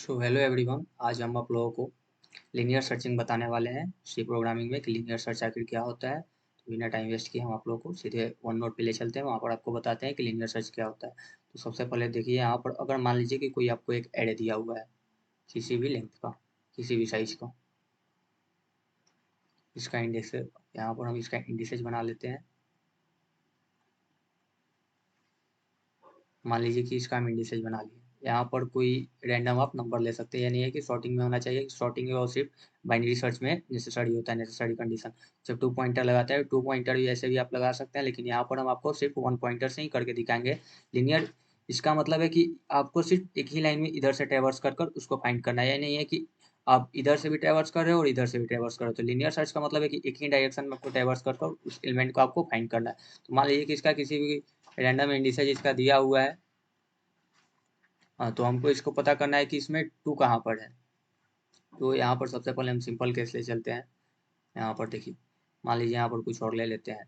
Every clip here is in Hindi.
सो हेलो एवरीवन, आज हम आप लोगों को लीनियर सर्चिंग बताने वाले हैं सी प्रोग्रामिंग में कि लीनियर सर्च आखिर क्या होता है। तो बिना टाइम वेस्ट किए हम आप लोगों को सीधे वन नोट पे ले चलते हैं, वहाँ पर आपको बताते हैं कि लीनियर सर्च क्या होता है। तो सबसे पहले देखिए, यहाँ पर अगर मान लीजिए कि कोई आपको एक एरे दिया हुआ है किसी भी लेंथ का, किसी भी साइज का, इसका इंडेक्स, यहाँ पर हम इसका इंडिसेज बना लेते हैं। मान लीजिए कि इसका हम इंडिसेज बना लिए। यहाँ पर कोई रैंडम आप नंबर ले सकते हैं, यानी है कि सॉर्टिंग में होना चाहिए। सॉर्टिंग और सिर्फ बाइनरी सर्च में नेसेसरी होता है, नेसेसरी कंडीशन। जब 2 पॉइंटर लगाता है, 2 पॉइंटर भी ऐसे भी आप लगा सकते हैं, लेकिन यहाँ पर हम आपको सिर्फ 1 पॉइंटर से ही करके दिखाएंगे। लीनियर इसका मतलब है कि आपको सिर्फ एक ही लाइन में इधर से ट्रैवर्स कर कर उसको फाइंड करना है। यह नहीं है कि आप इधर से भी ट्रैवर्स कर रहे हो और इधर से भी ट्रैवर्स कर रहे हो। तो लीनियर सर्च का मतलब है कि एक ही डायरेक्शन में आपको ट्रैवर्स कर कर उस एलिमेंट को आपको फाइंड करना है। तो मान लीजिए कि इसका किसी भी रैंडम इंडिसेज इसका दिया हुआ है। हाँ, तो हमको इसको पता करना है कि इसमें 2 कहाँ पर है। तो यहाँ पर सबसे पहले हम सिंपल केस ले चलते हैं। यहाँ पर देखिए, मान लीजिए यहाँ पर कुछ और ले लेते हैं।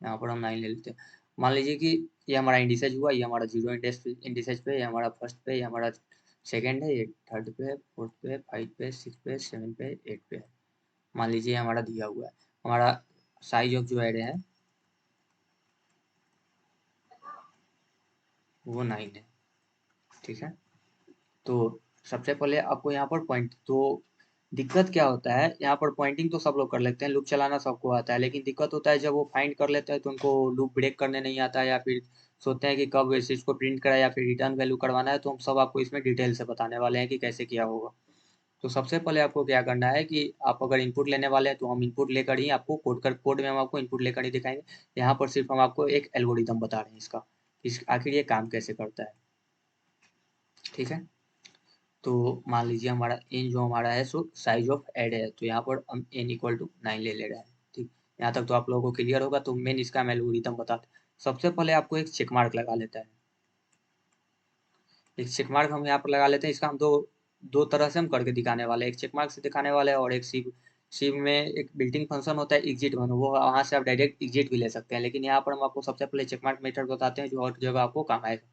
यहाँ पर हम 9 ले लेते हैं। मान लीजिए कि ये हमारा इंडिसेज हुआ, ये हमारा 0 इंडिसेज पे, ये हमारा फर्स्ट पे, ये हमारा सेकंड है, ये थर्ड पे है, फोर्थ पे, 5 पे, 6 पे, 7 पे, 8 पे है। मान लीजिए हमारा दिया हुआ है। हमारा साइज ऑफ जो एरे है वो 9 है। ठीक है। तो सबसे पहले आपको यहाँ पर पॉइंट, तो दिक्कत क्या होता है, यहाँ पर पॉइंटिंग तो सब लोग कर लेते हैं, लूप चलाना सबको आता है, लेकिन दिक्कत होता है जब वो फाइंड कर लेते हैं तो उनको लूप ब्रेक करने नहीं आता है, या फिर सोचते हैं कि कब इस चीज़ को प्रिंट करा या फिर रिटर्न वैल्यू करवाना है। तो हम सब आपको इसमें डिटेल से बताने वाले हैं कि कैसे किया होगा। तो सबसे पहले आपको क्या करना है कि आप अगर इनपुट लेने वाले हैं तो हम इनपुट लेकर ही आपको कोड में हम आपको इनपुट लेकर ही दिखाएंगे। यहाँ पर सिर्फ हम आपको एक एल्गोरिदम बता रहे हैं इसका, इस आखिर ये काम कैसे करता है। ठीक है। तो मान लीजिए हमारा एन जो हमारा है सो साइज ऑफ एड है, तो यहाँ पर हम एन इक्वल टू 9 ले रहे हैं। ठीक, यहाँ तक तो आप लोगों को क्लियर होगा। तो मेन इसका हम एल्गोरिथम बताते हैं। सबसे पहले आपको एक चेक मार्क लगा लेता है। एक चेक मार्क हम यहाँ पर लगा लेते हैं। इसका हम दो दो तरह से हम करके दिखाने वाले हैं, एक चेक मार्क से दिखाने वाले हैं और एक सिव सिव में एक बिल्टिंग फंक्शन होता है एग्जिट वन, वो वहाँ से आप डायरेक्ट एग्जिट भी ले सकते हैं। लेकिन यहाँ पर हम आपको सबसे पहले चेक मार्क मेथड बताते हैं जो हर जगह आपको काम आएगा।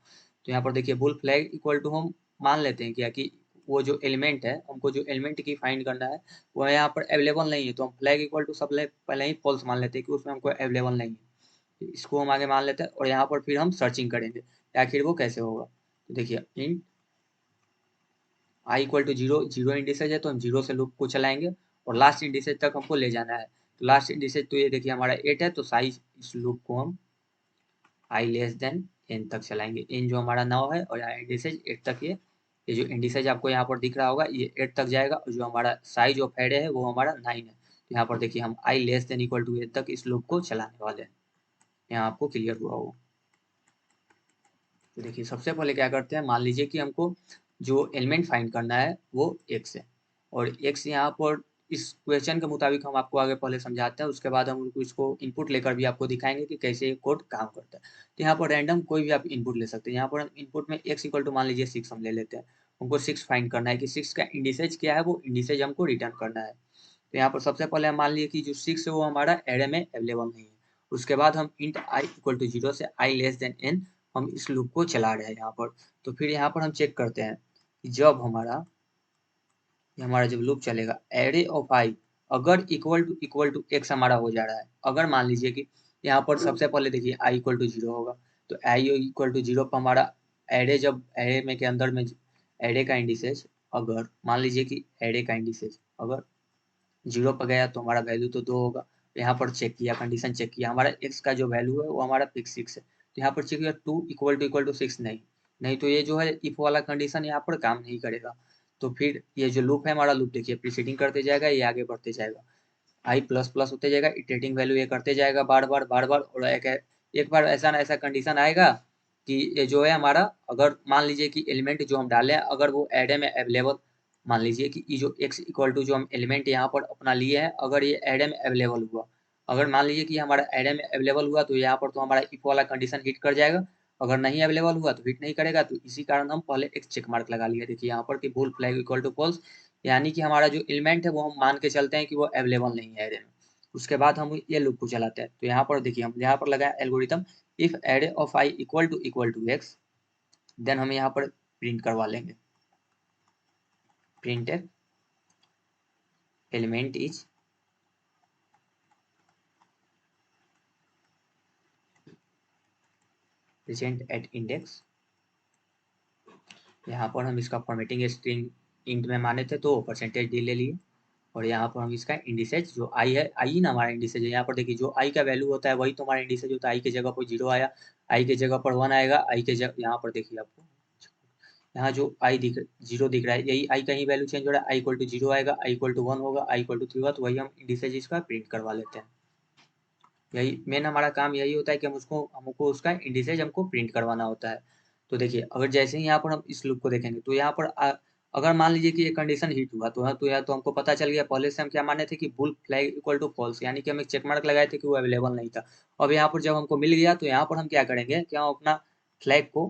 तो यहाँ पर देखिए, बुल फ्लैग इक्वल टू हम मान लेते हैं क्या कि वो जो एलिमेंट है, हमको जो एलिमेंट की फाइंड करना है वो यहाँ पर अवेलेबल नहीं है। तो हम फ्लैग इक्वल टू सब पहले ही फॉल्स मान लेते हैं कि उसमें हमको अवेलेबल नहीं है। इसको हम आगे मान लेते हैं और यहाँ पर फिर हम सर्चिंग करेंगे आखिर वो कैसे होगा। तो देखिए, इन I equal to zero, zero indices है तो हम जीरो से लूप को चलाएंगे और लास्ट इंडिसेज तक हमको ले जाना है। तो लास्ट इंडिसेज तो ये देखिए हमारा 8 है, तो साइज इस लूप को हम आई लेस देन एन तक चलाएंगे। एन जो हमारा 9 है और यहाँ इंडिसेज 8 तक, ये जो इंडिसेज आपको यहाँ पर दिख रहा होगा ये 8 तक जाएगा, और जो हमारा साइज ऑफ एरे है वो हमारा 9 है। तो यहाँ पर देखिए हम आई लेस देन इक्वल टू 8 तक इस लूप को चलाने वाले हैं। यहाँ आपको क्लियर हुआ होगा। तो देखिए, सबसे पहले क्या करते हैं, मान लीजिए कि हमको जो एलिमेंट फाइंड करना है वो x है, और x यहाँ पर इस क्वेश्चन के मुताबिक हम आपको आगे पहले समझाते हैं, उसके बाद हम इसको इनपुट लेकर भी आपको दिखाएंगे कि कैसे ये कोड काम करता है। तो यहाँ पर रैंडम कोई भी आप इनपुट ले सकते हैं। यहाँ पर हम इनपुट में x इक्वल टू मान लीजिए 6 हम ले लेते हैं। हमको 6 फाइंड करना है कि 6 का इंडिसेज क्या है, वो इंडिसेज हमको रिटर्न करना है। तो यहाँ पर सबसे पहले हम मान लिए कि जो 6 है वो हमारा एरे में अवेलेबल नहीं है। उसके बाद हम इंट आई इक्वल टू 0 से आई लेस देन एन हम इस लूप को चला रहे हैं यहाँ पर। तो फिर यहाँ पर हम चेक करते हैं कि जब हमारा जब लूप चलेगा एरे ऑफ आई अगर इक्वल टू एक्स हमारा हो जा रहा है, अगर मान लीजिए कि यहाँ पर सबसे पहले देखिए आई इक्वल टू 0 होगा, तो आई इक्वल टू 0 पर हमारा एरे, जब एरे में के अंदर में एरे का इंडिसेज, अगर मान लीजिए कि एरे का इंडिसेज अगर 0 पर गया तो हमारा वैल्यू तो 2 होगा। यहाँ पर चेक किया, कंडीशन चेक किया, हमारा x का जो वैल्यू है वो हमारा फिक्स 6 है। तो यहाँ पर चेक किया 2 इक्वल टू 6 नहीं, नहीं तो ये जो है इफ वाला कंडीशन यहाँ पर काम नहीं करेगा। तो फिर ये जो लूप है हमारा, लूप देखिए प्रीसीडिंग करते जाएगा, ये आगे बढ़ते जाएगा, आई प्लस प्लस होते जाएगा, इटरेटिंग वैल्यू ये करते जाएगा बार बार बार बार। और एक बार ऐसा ना ऐसा कंडीशन आएगा कि ये जो है हमारा, अगर मान लीजिए कि एलिमेंट जो हम डाले अगर वो एरे में अवेलेबल, मान लीजिए कि ये जो x इक्वल टू जो हम एलिमेंट यहाँ पर अपना लिए हैं अगर ये एरे में अवेलेबल हुआ, अगर मान लीजिए कि हमारा एरे में अवेलेबल हुआ तो यहाँ पर तो हमारा इफ वाला कंडीशन हिट कर जाएगा। अगर नहीं अवेलेबल हुआ तो हिट नहीं करेगा। तो इसी कारण हम पहले एक चेक मार्क लगा लिया। देखिए यहाँ पर कि bool flag equal to false, यानी कि हमारा जो एलिमेंट है वो हम मान के चलते हैं कि वो अवेलेबल नहीं है एरे में। उसके बाद हम ये लूप को चलाते हैं। तो यहाँ पर देखिए हम यहाँ पर लगाए algorithm if array of I equal to X, then हम यहाँ पर प्रिंट करवा लेंगे। printf element is present at index। यहाँ पर हम इसका फॉर्मेटिंग स्ट्रिंग इंट में माने थे तो परसेंटेज डी ले लिए, और यहाँ पर हम इसका इंडिसेज जो आई है, आई ना हमारा इंडिसेज है, यहाँ पर देखिए जो आई का वैल्यू होता है वही तो हमारा इंडिसेज होता है। आई की जगह पर 0 आया, आई की जगह पर 1 आएगा, आई के जगह यहाँ पर देखिए आपको यहाँ जो आई दिख 0 दिख रहा है, यही आई का ही वैल्यू चेंज हो रहा है। आई इक्वल टू 0 आएगा, आई इक्वल टू 1 होगा, आई इक्वल टू 3 होगा, तो वही हम इंडिसेज इसका प्रिंट करवा लेते हैं। यही मेन हमारा काम यही होता है कि हमको उसका इंडिसेज हमको प्रिंट करवाना होता है। तो देखिए अगर जैसे ही यहाँ पर हम इस लूप को देखेंगे तो यहाँ पर अगर मान लीजिए कि ये कंडीशन हिट हुआ तो यहाँ तो हमको पता चल गया, पहले से हम क्या माने थे कि bool flag equal to false, यानी कि हम एक चेक मार्क लगाए थे कि वो अवेलेबल नहीं था। अब यहाँ पर जब हमको मिल गया तो यहाँ पर हम क्या करेंगे कि हम अपना फ्लैग को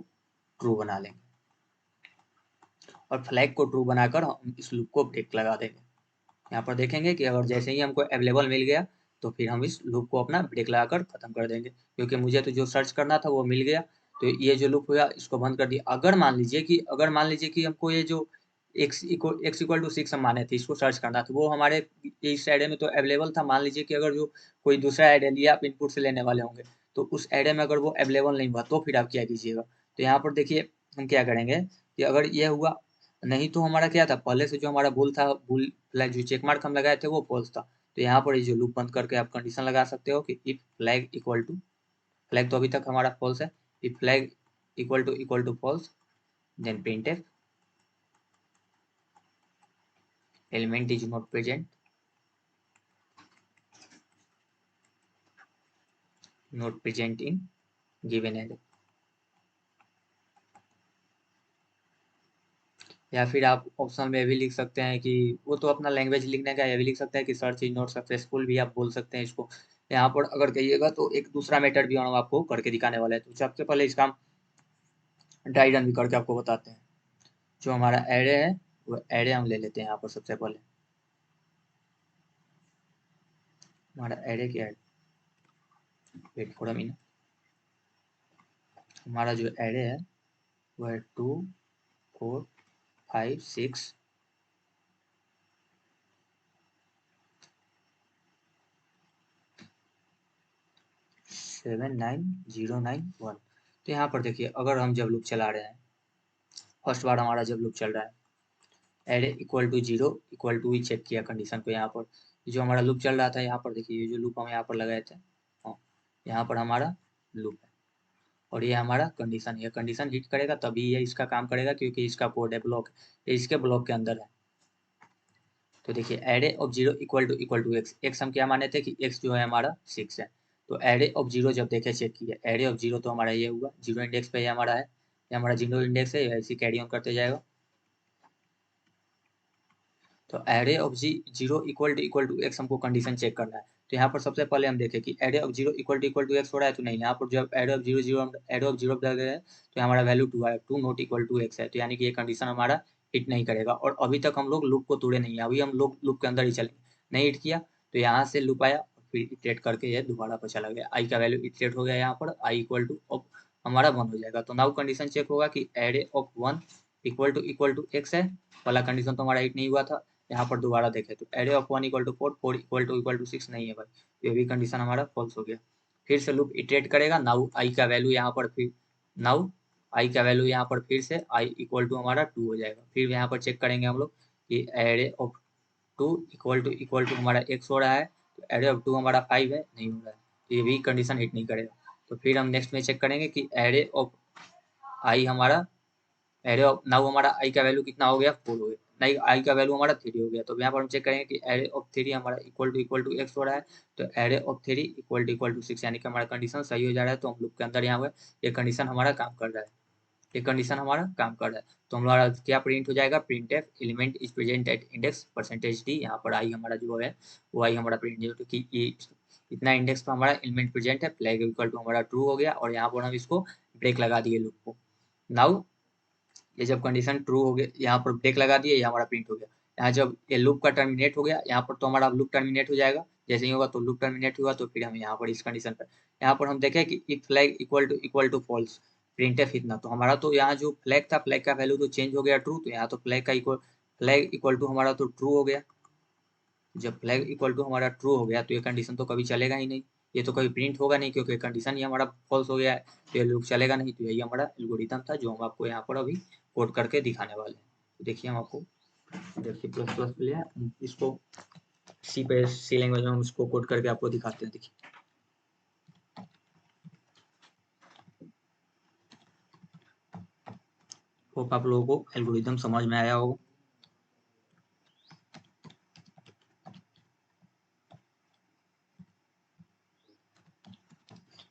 ट्रू बना लेंगे, और फ्लैग को ट्रू बनाकर हम इस लूप को ब्रेक लगा देंगे। यहाँ पर देखेंगे कि अगर जैसे ही हमको अवेलेबल मिल गया तो फिर हम इस लूप को अपना ब्रेक लगाकर खत्म कर देंगे, क्योंकि मुझे तो जो सर्च करना था वो मिल गया। तो ये जो लूप हुआ इसको बंद कर दिया। अगर मान लीजिए कि हमको ये जो x इक्वल टू 6 हम माने थे, इसको सर्च करना था, वो हमारे इस एरे में तो अवेलेबल था। मान लीजिए कि अगर जो कोई दूसरा एरे लिया आप इनपुट से लेने वाले होंगे, तो उस एरे में अगर वो अवेलेबल नहीं हुआ तो फिर आप क्या कीजिएगा। तो यहाँ पर देखिए हम क्या करेंगे कि अगर ये हुआ नहीं तो हमारा क्या था, पहले से जो हमारा बुल था, बुल फ्लैग जो चेक मार्क हम लगाए थे वो फॉल्स था। तो यहाँ पर ये जो लूप बंद करके आप कंडीशन लगा सकते हो कि if flag equal to, flag तो अभी तक हमारा फॉल्स है, if flag equal to false then printf element is not present, not present in given array. या फिर आप ऑप्शन में भी लिख सकते हैं कि वो तो अपना लैंग्वेज लिखने का, ये भी लिख सकते हैं कि सर्च इज नॉट सक्सेसफुल भी आप बोल सकते हैं इसको। यहाँ पर अगर कहिएगा तो एक दूसरा मेथड भी हम आपको करके दिखाने वाले हैं। तो सबसे पहले इसका ड्राई रन भी करके आपको बताते हैं। जो हमारा एरे है वो एरे हम ले लेते हैं यहाँ पर। सबसे पहले हमारा एरे क्या है, वेट फॉर अ मिनट, हमारा जो एरे है वो है 2 4 5 6 7 9 0 9 1। तो यहाँ पर देखिए अगर हम जब लूप चला रहे हैं, फर्स्ट बार हमारा जब लूप चल रहा है, array equal to 0 equal to ही चेक किया कंडीशन को। यहाँ पर जो हमारा लूप चल रहा था, यहाँ पर देखिए ये जो लूप हम यहाँ पर लगाए थे, हाँ, यहाँ पर हमारा लूप है, और ये हमारा कंडीशन, ये कंडीशन हिट करेगा तभी ये इसका काम करेगा, क्योंकि इसका कोड है ब्लॉक, ये इसके ब्लॉक के अंदर है। तो देखिए array of 0 equal to X, X हम क्या माने थे कि एक्स जो है हमारा 6 है। तो एरे ऑफ 0 जब देखे चेक किया, एरे ऑफ 0 तो हमारा ये हुआ 0 इंडेक्स पे ये हमारा है, ये हमारा 0 इंडेक्स है, ऐसे कैरी ऑन करते जाएगा। तो array of 0 equal to X हमको कंडीशन चेक करना है। तो यहाँ पर सबसे पहले हम देखें कि array of 0 equal to X हो रहा है, तो नहीं, यहाँ पर जब एरे ऑफ 0 0 एरे ऑफ 0 डाल रहे हैं तो हमारा वैल्यू 2 आया, 2 नॉट इक्वल टू एक्स है, तो यानी कि ये कंडीशन हमारा हिट नहीं करेगा। और अभी तक हम लोग लूप को तोड़े नहीं है, अभी हम लोग लूप के अंदर ही चलेंगे। नहीं हिट किया तो यहाँ से लूप आया, फिर इटरेट करके ये दोबारा पर चला गया, आई का वैल्यू इटरेट हो गया, यहाँ पर आई इक्वल टू अब हमारा 1 हो जाएगा। तो नाउ कंडीशन चेक होगा कि array of 1 equal to X है, वाला कंडीशन तो हमारा हिट नहीं हुआ था। यहाँ पर दोबारा देखें तो array of 1 equal to 4, 4 equal to 6 नहीं है भाई, ये भी कंडीशन हमारा फॉल्स हो गया। फिर से लूप इटरेट करेगा, नाउ आई का वैल्यू यहाँ पर फिर नाउ आई का वैल्यू यहाँ पर फिर से आई इक्वल टू हमारा 2 हो जाएगा। फिर यहाँ पर चेक करेंगे हम लोग कि एरे ऑफ 2 इक्वल टू हमारा एक्स हो रहा है, तो एरे ऑफ 2 हमारा 5 है, नहीं हो रहा है, तो ये भी कंडीशन हिट नहीं करेगा। तो फिर हम नेक्स्ट में चेक करेंगे कि एरे ऑफ आई हमारा एरे ऑफ नाउ हमारा आई का वैल्यू कितना हो गया, 4 हो गया, नहीं आई का वैल्यू हमारा 3 हो गया। तो यहाँ पर हम चेक करेंगे कि एरे ऑफ 3 हमारा इक्वल टू एक्स हो रहा है, तो एरे ऑफ 3 इक्वल टू 6, यानी कि हमारा कंडीशन सही हो जा रहा है। तो हम लूप के अंदर यहाँ हुआ ये कंडीशन हमारा काम कर रहा है, ये कंडीशन हमारा काम कर रहा है। तो हमारा क्या प्रिंट हो जाएगा, print F element is present at index percentage D, यहाँ पर आई हमारा जो है वो आई हमारा प्रिंट जो कि इतना इंडेक्स पर हमारा एलिमेंट प्रेजेंट है, फ्लैग इक्वल टू हमारा ट्रू हो गया, और यहाँ पर हम इसको ब्रेक लगा दिए लूप को। नाउ ये जब कंडीशन ट्रू हो गया, यहाँ पर ब्रेक लगा दिए, ये हमारा प्रिंट हो गया। यहाँ जब ये लूप का टर्मिनेट हो गया, यहाँ पर तो हमारा लूप टर्मिनेट हो जाएगा, जैसे ही होगा तो लूप टर्मिनेट हुआ तो फिर हम यहाँ पर इस कंडीशन पर यहाँ पर हम देखें कि if flag equal to false printf इतना, तो हमारा तो यहाँ जो फ्लैग था, फ्लैग का वैल्यू तो चेंज हो गया ट्रू, तो यहाँ तो फ्लैग का इक्वल फ्लैग इक्वल टू हमारा तो ट्रू हो गया। जब फ्लैग इक्वल टू हमारा ट्रू हो गया तो ये कंडीशन तो कभी चलेगा ही नहीं, ये तो कभी प्रिंट होगा नहीं, क्योंकि कंडीशन ही हमारा फॉल्स हो गया है, तो ये लूप चलेगा नहीं। तो यही हमारा एल्गोरिथम था जो हम आपको यहाँ पर अभी कोड करके दिखाने वाले हैं। तो देखिए हम आपको, देखिए प्लस प्लस पे लिया, इसको सी लैंग्वेज में हम इसको कोड करके आपको दिखाते हैं। देखिए होप आप लोगों को एल्गोरिथम समझ में आया होगा।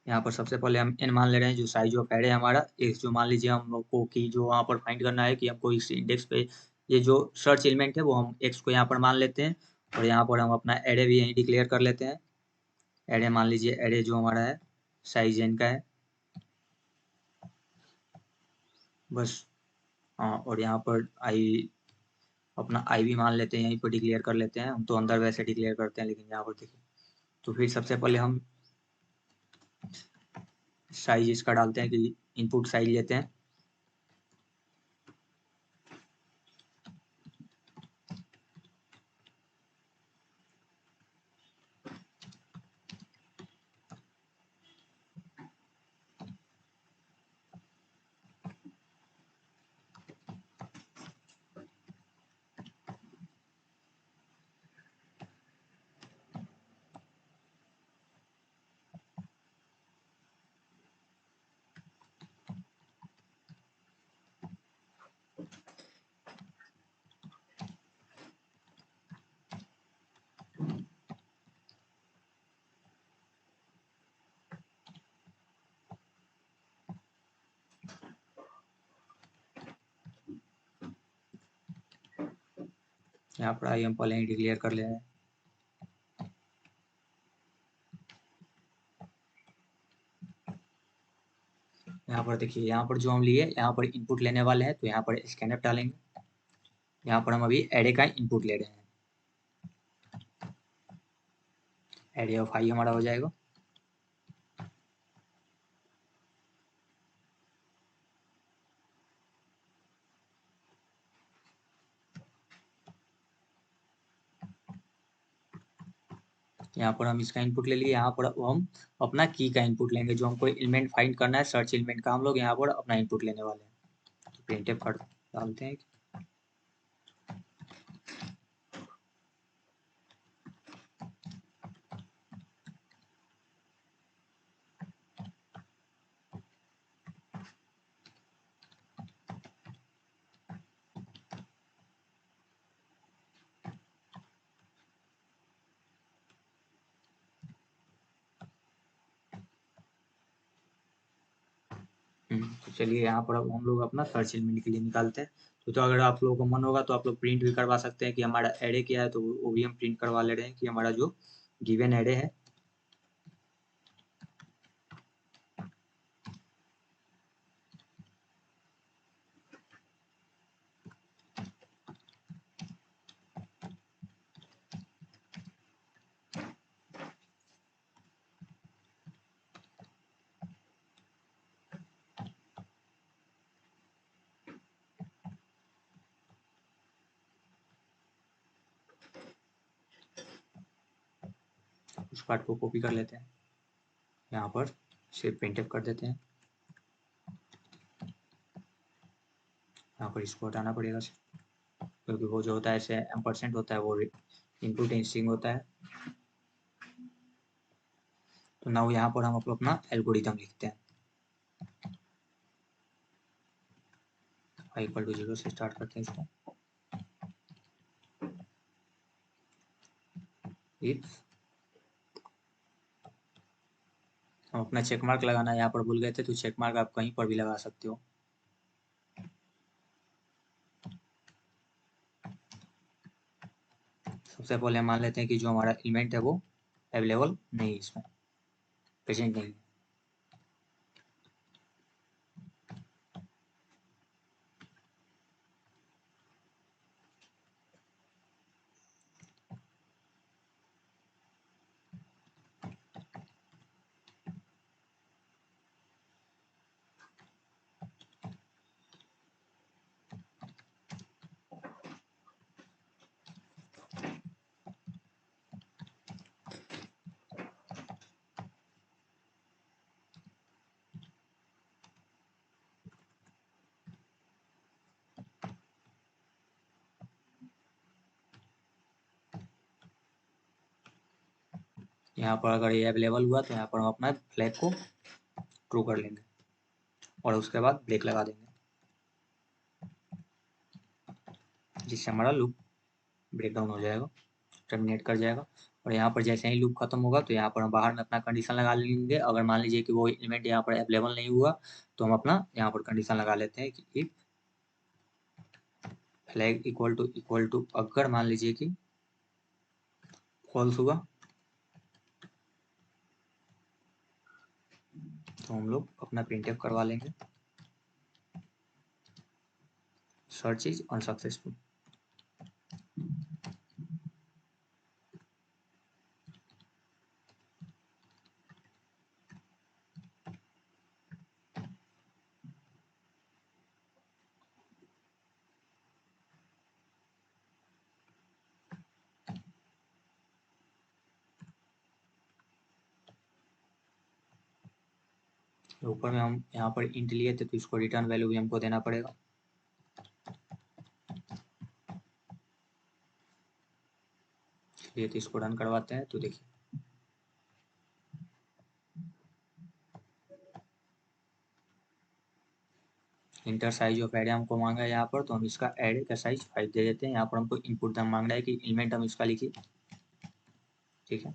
यहाँ पर सबसे पहले हम n मान ले रहे हैं, जो साइज ऑफ एरे हमारा x, जो मान लीजिए हम लोग को कि जो वहाँ पर फाइंड करना है कि हमको इस इंडेक्स पे ये जो सर्च एलिमेंट है वो हम x को यहाँ पर मान लेते हैं, और यहाँ पर हम अपना एरे भी यहीं डिक्लेयर कर लेते हैं। एरे मान लीजिए, एरे जो हमारा है साइज n का है बस। हाँ, और यहाँ पर अपना आई भी मान लेते हैं, यहीं पर डिक्लेयर कर लेते हैं। हम तो अंदर वैसे डिक्लेयर करते हैं, लेकिन यहाँ पर देखिए, तो फिर सबसे पहले हम साइज इसका डालते हैं कि इनपुट साइज लेते हैं। यहाँ पर आई हम पहले ही डिक्लेयर कर ले रहे हैं। यहाँ पर देखिए, यहाँ पर जो हम लिए यहाँ पर इनपुट लेने वाले हैं, तो यहाँ पर स्कैनफ डालेंगे। यहाँ पर हम अभी एरे का इनपुट ले रहे हैं, एरे ऑफ आई हमारा हो जाएगा। यहाँ पर हम इसका इनपुट ले लिए, यहाँ पर हम अपना की का इनपुट लेंगे, जो हमको एलिमेंट फाइंड करना है सर्च एलिमेंट का, हम लोग यहाँ पर अपना इनपुट लेने वाले हैं। तो प्रिंटफ कर डालते हैं। तो चलिए यहाँ पर अब हम लोग अपना सर्च एलिमेंट के लिए निकालते हैं। तो अगर आप लोगों को मन होगा तो आप लोग प्रिंट भी करवा सकते हैं कि हमारा एरे क्या है, तो वो भी हम प्रिंट करवा ले रहे हैं कि हमारा जो गिवन एरे है। उस पार्ट को कॉपी कर लेते हैं, यहाँ पर से प्रिंटफ कर देते हैं। यहाँ पर इसको हटाना पड़ेगा, क्योंकि वो जो होता है ऐसे एम्परसेंट होता है, वो इनपुट स्ट्रिंग होता है। तो नाउ यहाँ पर हम अपना एल्गोरिथम लिखते हैं। इक्वल टू 0 से स्टार्ट करते हैं इसको। इफ हम अपना चेक मार्क लगाना यहाँ पर भूल गए थे, तो चेक मार्क आप कहीं पर भी लगा सकते हो। सबसे पहले मान लेते हैं कि जो हमारा एलिमेंट है वो अवेलेबल नहीं है, इसमें प्रेजेंट नहीं है। यहाँ पर अगर ये अवेलेबल हुआ तो यहाँ पर हम अपना फ्लैग को ट्रू कर लेंगे और उसके बाद ब्रेक लगा देंगे, जिससे हमारा लूप ब्रेक डाउन हो जाएगा, टर्मिनेट कर जाएगा। और यहाँ पर जैसे ही लूप खत्म होगा तो यहाँ पर हम बाहर में अपना कंडीशन लगा लेंगे। अगर मान लीजिए कि वो एलिमेंट यहाँ पर अवेलेबल नहीं हुआ तो हम अपना यहाँ पर कंडीशन लगा लेते हैं कि इफ फ्लैग इक्वल टू अगर मान लीजिए कि फॉल्स हुआ तो हम लोग अपना प्रिंटफ करवा लेंगे, सर्च इज अनसक्सेसफुल। ऊपर में हम यहाँ पर इंट लिए थे तो इसको रिटर्न वैल्यू भी हमको देना पड़ेगा। चलिए तो इसको रन करवाते हैं। तो देखिए इंटर साइज ऑफ एरे हमको मांगा है यहाँ पर, तो हम इसका एरे का साइज 5 दे देते हैं। यहाँ पर हमको इनपुट हम मांग रहा है कि एलिमेंट हम इसका लिखिए, ठीक है।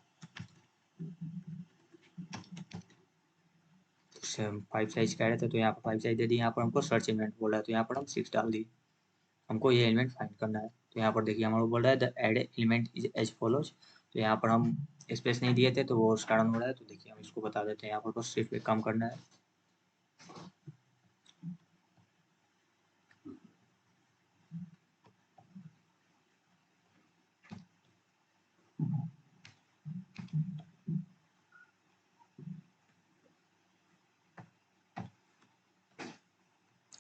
5 साइज कह रहे थे तो यहाँ पर 5 साइज दे दिए। यहाँ पर हमको सर्च एलिमेंट बोल रहा है तो यहाँ पर हम 6 डाल दिए। हमको ये एलिमेंट फाइंड करना है। तो यहाँ पर देखिए हमारा बोल रहा है the array element is as follows. तो यहाँ पर हम स्पेस नहीं दिए थे तो वो उस कारण हो रहा है। तो देखिए हम इसको बता देते हैं, यहाँ पर बस सिर्फ एक काम करना है।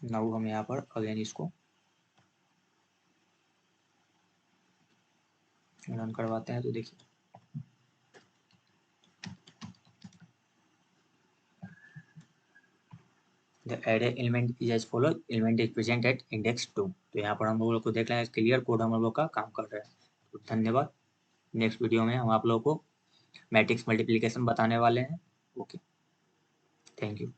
नाउ हम यहाँ पर अगेन इसको रन करवाते हैं। तो देखिए the array element is as follow, element is present at index 2। तो यहाँ पर हम लोग को देख रहे हैं क्लियर कोड हम लोग का काम कर रहा है। तो धन्यवाद। नेक्स्ट वीडियो में हम आप लोगों को मैट्रिक्स मल्टीप्लिकेशन बताने वाले हैं। Okay, thank you.